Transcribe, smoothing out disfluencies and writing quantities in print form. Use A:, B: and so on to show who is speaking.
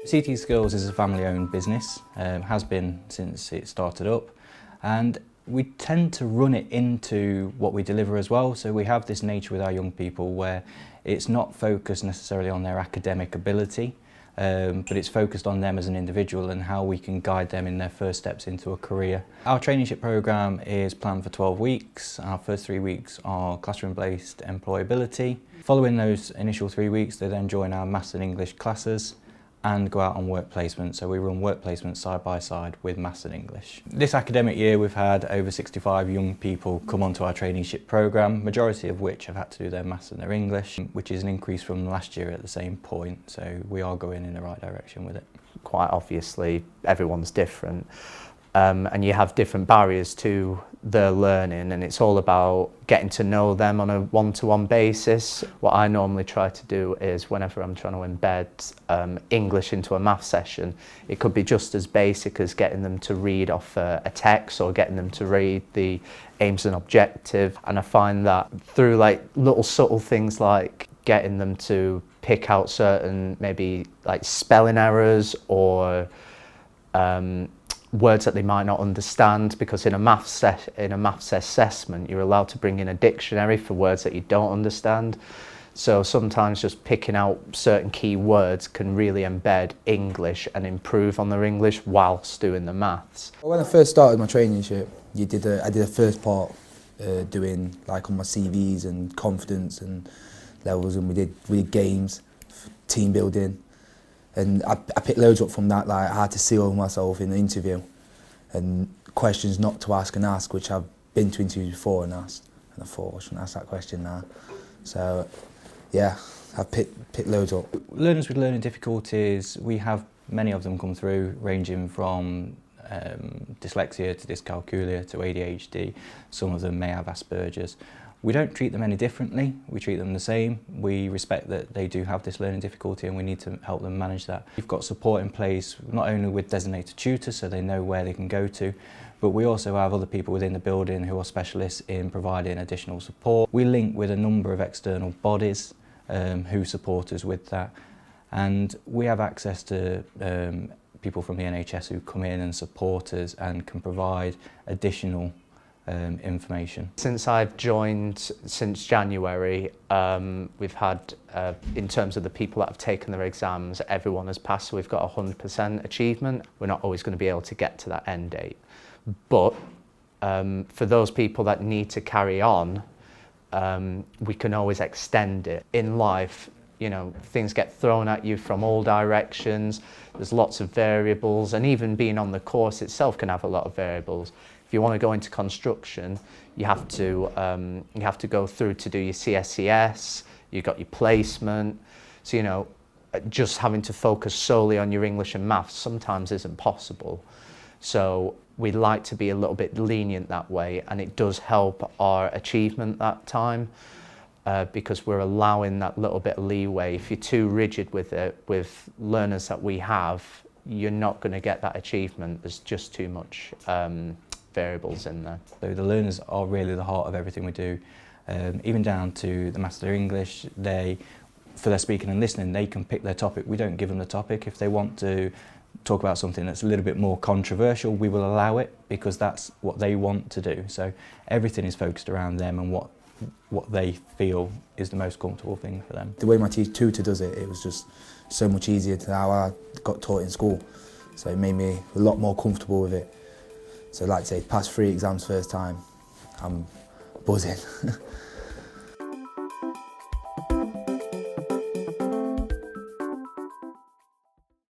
A: CT Skills is a family-owned business, has been since it started up, and we tend to run it into what we deliver as well. So we have this nature with our young people where it's not focused necessarily on their academic ability, but it's focused on them as an individual and how we can guide them in their first steps into a career. Our traineeship programme is planned for 12 weeks. Our first 3 weeks are classroom-based employability. Following those initial 3 weeks, they then join our Maths and English classes and go out on work placement. So we run work placement side by side with Maths and English. This academic year we've had over 65 young people come onto our traineeship programme, majority of which have had to do their Maths and their English, which is an increase from last year at the same point. So we are going in the right direction with it.
B: Quite obviously everyone's different and you have different barriers to their learning, and it's all about getting to know them on a one-to-one basis. What I normally try to do is whenever I'm trying to embed English into a math session, it could be just as basic as getting them to read off a text or getting them to read the aims and objective. And I find that through like little subtle things like getting them to pick out certain maybe like spelling errors or words that they might not understand, because in a maths assessment you're allowed to bring in a dictionary for words that you don't understand. So sometimes just picking out certain key words can really embed English and improve on their English whilst doing the maths.
C: When I first started my traineeship, I did a first part doing like on my CVs and confidence and levels, and we did games, team building. And I picked loads up from that, like I had to seal myself in the interview and questions not to ask and ask, which I've been to interviews before and asked, and I thought I shouldn't ask that question now. So yeah, I've picked loads up.
A: Learners with learning difficulties, we have many of them come through, ranging from dyslexia to dyscalculia to ADHD. Some of them may have Asperger's. We don't treat them any differently, we treat them the same. We respect that they do have this learning difficulty and we need to help them manage that. We've got support in place, not only with designated tutors so they know where they can go to, but we also have other people within the building who are specialists in providing additional support. We link with a number of external bodies who support us with that, and we have access to people from the NHS who come in and support us and can provide additional information.
B: Since I've joined since January, we've had, in terms of the people that have taken their exams, everyone has passed, so we've got 100% achievement. We're not always going to be able to get to that end date, but for those people that need to carry on, we can always extend it. In life, you know, things get thrown at you from all directions, there's lots of variables, and even being on the course itself can have a lot of variables. If you want to go into construction, you have to go through to do your CSCS, you've got your placement, so you know, just having to focus solely on your English and maths sometimes isn't possible. So we like to be a little bit lenient that way, and it does help our achievement that time. Because we're allowing that little bit of leeway. If you're too rigid with it, with learners that we have, you're not going to get that achievement. There's just too much variables in there.
A: So the learners are really the heart of everything we do, even down to the Maths and English. For their speaking and listening, they can pick their topic. We don't give them the topic. If they want to talk about something that's a little bit more controversial, we will allow it because that's what they want to do. So everything is focused around them and what they feel is the most comfortable thing for them.
C: The way my tutor does it, it was just so much easier to how I got taught in school. So it made me a lot more comfortable with it. So like I say, passed 3 exams first time, I'm buzzing.